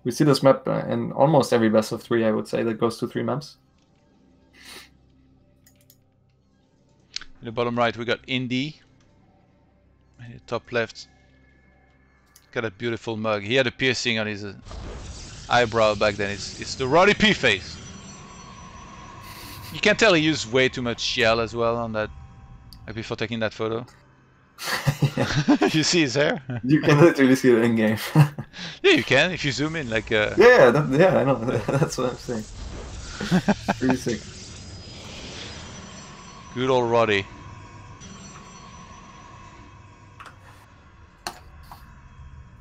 We see this map in almost every best of 3, I would say, that goes to 3 maps. In the bottom right, we got Indy. In the top left, got a beautiful mug. He had a piercing on his eyebrow back then. It's the Roddy P face. You can tell he used way too much shell as well on that, like before taking that photo. You see his hair? You can literally see it in game. Yeah, you can if you zoom in. Like yeah, I know. That's what I'm saying. Pretty sick. Good old Roddy.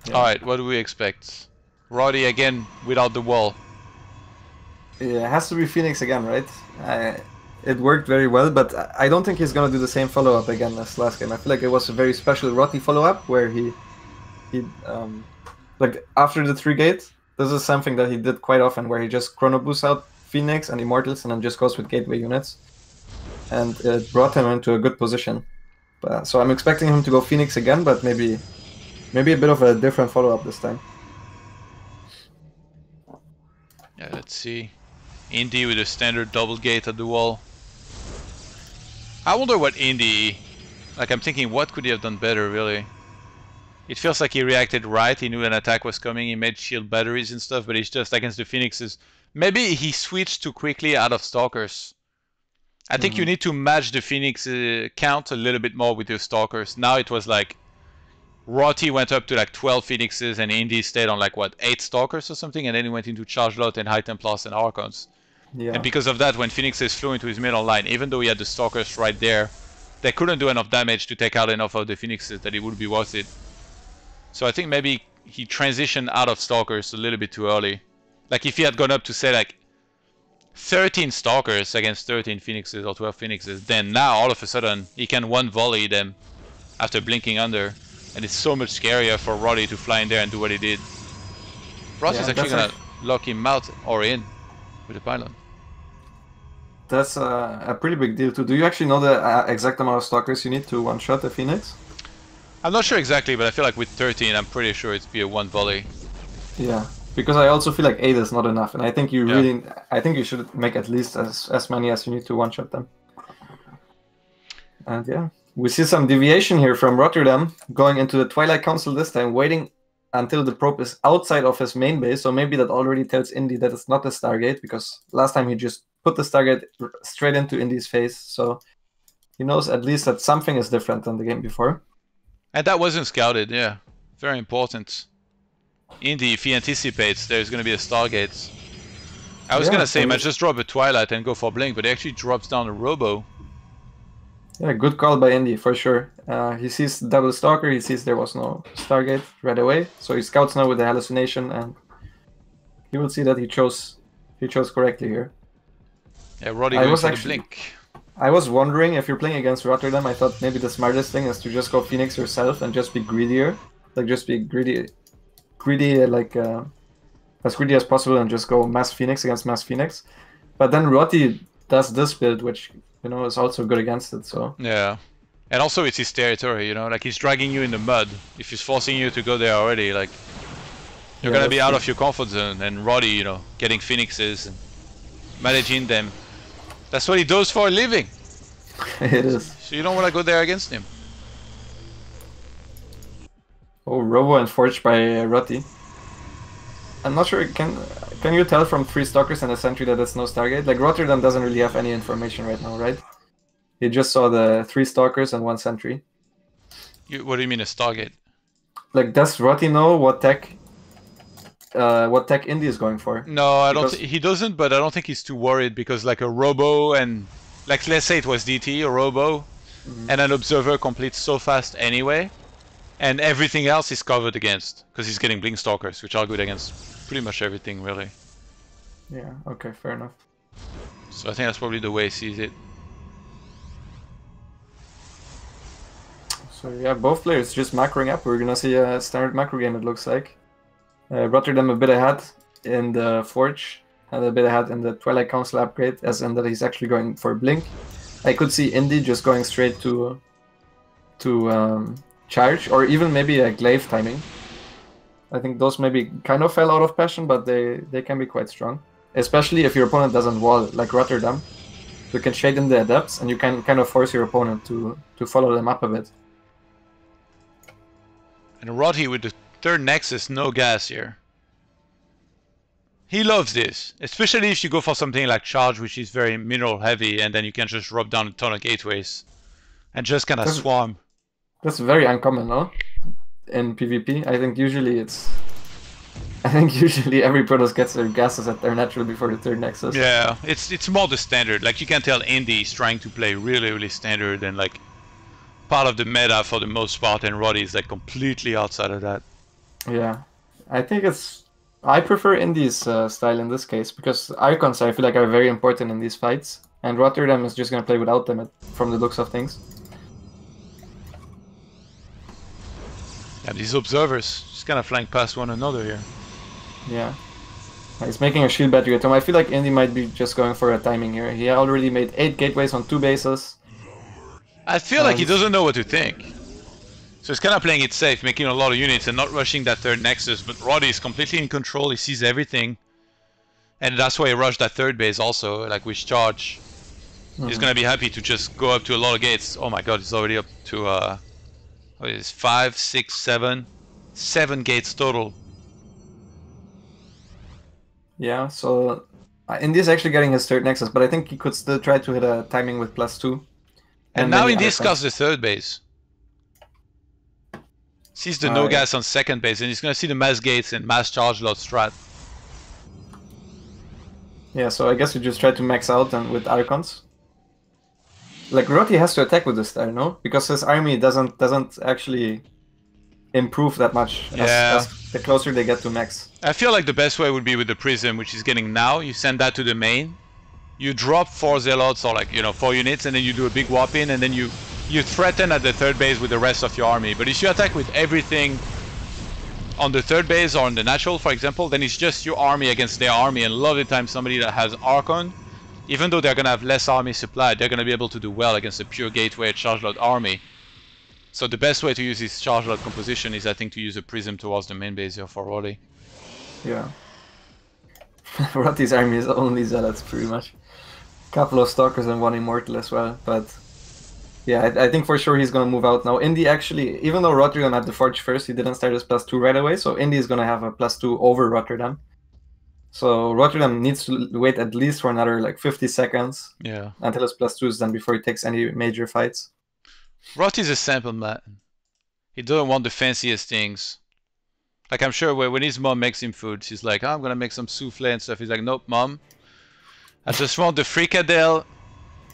Yeah. All right, what do we expect? Roddy again without the wall. Yeah, it has to be Phoenix again, right? It worked very well, but I don't think he's gonna do the same follow-up again as last game. I feel like it was a very special Roddy follow-up where he like after the 3 gate, this is something that he did quite often, where he just chrono boosts out Phoenix and Immortals and then just goes with gateway units, and it brought him into a good position. So I'm expecting him to go Phoenix again, but maybe a bit of a different follow-up this time. Yeah, let's see. Indy with a standard double gate at the wall. I wonder what Indy... Like, I'm thinking, what could he have done better, really? It feels like he reacted right. He knew an attack was coming. He made shield batteries and stuff, but he's just against the Phoenixes. Maybe he switched too quickly out of Stalkers. I think you need to match the Phoenix count a little bit more with your Stalkers. Now it was like... Rotty went up to like 12 Phoenixes and Indy stayed on like, what, 8 Stalkers or something? And then he went into Charge Lot and High Templars and Archons. Yeah. And because of that, when Phoenixes flew into his middle line, even though he had the Stalkers right there, they couldn't do enough damage to take out enough of the Phoenixes that it would be worth it. So I think maybe he transitioned out of Stalkers a little bit too early. Like if he had gone up to say like 13 Stalkers against 13 Phoenixes or 12 Phoenixes, then now all of a sudden he can one volley them after blinking under. And it's so much scarier for Roddy to fly in there and do what he did. Ross is actually gonna lock him out or in with the pylon. That's a pretty big deal too. Do you actually know the exact amount of Stalkers you need to one-shot the Phoenix? I'm not sure exactly, but I feel like with 13, I'm pretty sure it's be a one volley. Yeah, because I also feel like 8 is not enough, and I think you really, I think you should make at least as many as you need to one-shot them. And yeah, we see some deviation here from RotterdaM going into the Twilight Council this time, waiting until the probe is outside of his main base. So maybe that already tells Indy that it's not a Stargate, because last time he just put the Stargate straight into Indy's face. So he knows at least that something is different than the game before. And that wasn't scouted, yeah. Very important. Indy, if he anticipates there's going to be a Stargate. I was going to say, man, just drop a Twilight and go for Blink, but he actually drops down a Robo. Yeah, good call by Indy, for sure. He sees double Stalker, he sees there was no Stargate right away. So he scouts now with the hallucination, and he will see that he chose correctly here. Yeah, Roddy goes for the Blink. I was wondering, if you're playing against RotterdaM, I thought maybe the smartest thing is to just go Phoenix yourself and just be greedier. Like, just be greedy like, as greedy as possible and just go Mass Phoenix against Mass Phoenix. But then Roddy does this build, which, you know, is also good against it, so... Yeah. And also it's his territory, you know, like he's dragging you in the mud. If he's forcing you to go there already, like... You're gonna be out of your comfort zone, and Roddy, you know, getting Phoenixes and managing them. That's what he does for a living. It is. So you don't want to go there against him. Oh, Robo and Forged by Roddy. I'm not sure, can you tell from 3 Stalkers and a Sentry that it's no Stargate? Like, RotterdaM doesn't really have any information right now, right? He just saw the 3 Stalkers and 1 Sentry. What do you mean a Stargate? Like, does Roddy know what tech Indy is going for? No, I don't. He doesn't, but I don't think he's too worried, because like a Robo and, like, let's say it was DT, a Robo, and an Observer completes so fast anyway, and everything else is covered against, because he's getting Blink Stalkers, which are good against pretty much everything, really. Yeah, okay, fair enough. So I think that's probably the way he sees it. So yeah, both players just macroing up. We're gonna see a standard macro game, it looks like. RotterdaM a bit ahead in the Forge, and a bit ahead in the Twilight Council upgrade, as in that he's actually going for Blink. I could see Indy just going straight to charge, or even maybe a glaive timing. I think those maybe kind of fell out of passion, but they can be quite strong. Especially if your opponent doesn't wall, like RotterdaM. You can shade in the adepts, and you can kind of force your opponent to follow them up a bit. And Roddy with the third Nexus, no gas here. He loves this, especially if you go for something like Charge, which is very mineral heavy, and then you can just rub down a ton of gateways and just kind of swarm. That's very uncommon, no? In PvP, I think usually every Protoss gets their gases at their natural before the third Nexus. Yeah, it's more the standard. Like you can tell Indy is trying to play really standard and like part of the meta for the most part, and Roddy is like completely outside of that. Yeah, I think I prefer Indy's style in this case because Archons I feel like are very important in these fights, and RotterdaM is just gonna play without them from the looks of things. Yeah, these observers just kind of flying past one another here. Yeah. He's making a shield battery at home. I feel like Indy might be just going for a timing here. He already made 8 gateways on 2 bases. I feel like he doesn't know what to think. So he's kind of playing it safe, making a lot of units and not rushing that third Nexus. But Roddy is completely in control. He sees everything. And that's why he rushed that third base also, like with Charge. He's going to be happy to just go up to a lot of gates. Oh my god, he's already up to... what is it, 5, 6, 7? 7 gates total. Yeah, so Indy's actually getting his third Nexus, but I think he could still try to hit a timing with +2. And now he discards the third base. Sees the no gas on second base, and he's going to see the mass gates and mass charge load strat. Yeah, so I guess you just try to max out and with Archons. Like Roddy has to attack with this style, no? Because his army doesn't actually improve that much as the closer they get to max. I feel like the best way would be with the Prism, which is getting now. You send that to the main. You drop 4 Zealots or 4 units, and then you do a big whop in, and then you threaten at the third base with the rest of your army. But if you attack with everything on the third base or on the natural, for example, then it's just your army against their army, and a lot of the time somebody that has Archon, even though they're going to have less army supply, they're going to be able to do well against a pure gateway charge load army. So the best way to use this charge load composition is, I think, to use a Prism towards the main base here for Roddy. Yeah. Roddy's army is only Zealots, pretty much. Couple of Stalkers and 1 Immortal as well, but yeah, I think for sure he's gonna move out now. Indy actually, even though RotterdaM had the Forge first, he didn't start his +2 right away, so Indy is gonna have a +2 over RotterdaM. So RotterdaM needs to wait at least for another like 50 seconds until his +2 is done before he takes any major fights. Roddy's a simple man. He doesn't want the fanciest things. Like I'm sure when his mom makes him food, she's like, oh, I'm gonna make some souffle and stuff. He's like, nope, mom. I just want the fricadelle,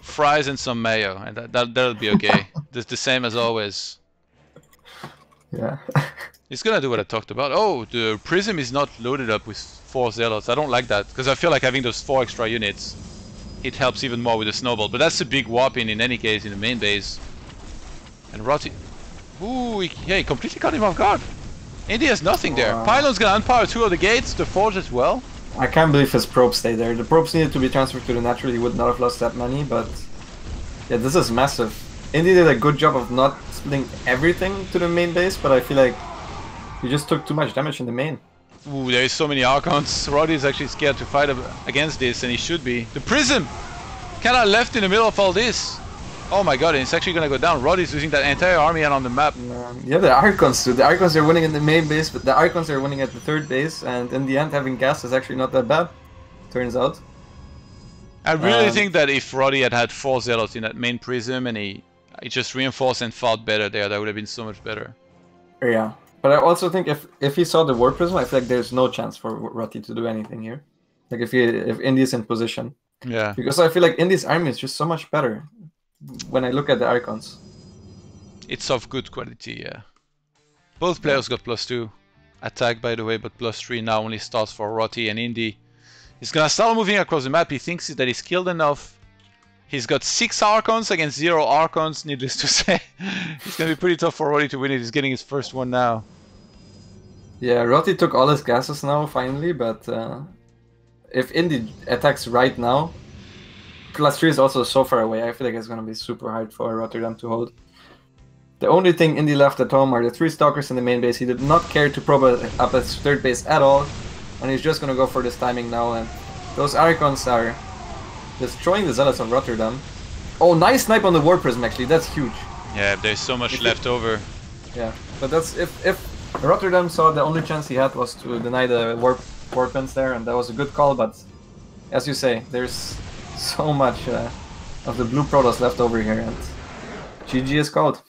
fries, and some mayo, and that'll be okay. Just the same as always. Yeah. He's gonna do what I talked about. Oh, the Prism is not loaded up with 4 Zealots. I don't like that, because I feel like having those 4 extra units, it helps even more with the snowball. But that's a big whopping in any case in the main base. And Roddy... Ooh, he completely caught him off guard. Indy has nothing there. Pylon's gonna unpower 2 of the gates, the Forge as well. I can't believe his probes stay there. The probes needed to be transferred to the natural. He would not have lost that many, but yeah, this is massive. Indy did a good job of not splitting everything to the main base, but I feel like he just took too much damage in the main. Ooh, there is so many Archons. Roddy is actually scared to fight against this, and he should be. The Prism! Kinda left in the middle of all this. Oh my god, and it's actually gonna go down. Roddy's losing that entire army on the map. Yeah, the Archons too. The Archons are winning in the main base, but the Archons are winning at the third base, and in the end having gas is actually not that bad, turns out. I really think that if Roddy had 4 Zealots in that main Prism and he just reinforced and fought better there, that would have been so much better. Yeah, but I also think if he saw the War Prism, I feel like there's no chance for Roddy to do anything here. Like if Indy is in position. Yeah. Because I feel like Indy's army is just so much better when I look at the Archons. It's of good quality, yeah. Both players got +2. Attack, by the way, but +3 now only starts for Roddy, and Indy. He's gonna start moving across the map. He thinks that he's skilled enough. He's got 6 Archons against 0 Archons, needless to say. It's gonna be pretty tough for Roddy to win it. He's getting his first one now. Yeah, Roddy took all his gases now, finally, but if Indy attacks right now, +3 is also so far away. I feel like it's gonna be super hard for RotterdaM to hold. The only thing Indy left at home are the 3 stalkers in the main base. He did not care to probe up his third base at all, and he's just gonna go for this timing now. And those Archons are destroying the Zealots on RotterdaM. Oh, nice snipe on the War Prism actually. That's huge. Yeah, there's so much left over. Yeah, but that's if RotterdaM saw the only chance he had was to deny the war pins there, and that was a good call. But as you say, there's so much of the blue Protoss left over here, and GG is called.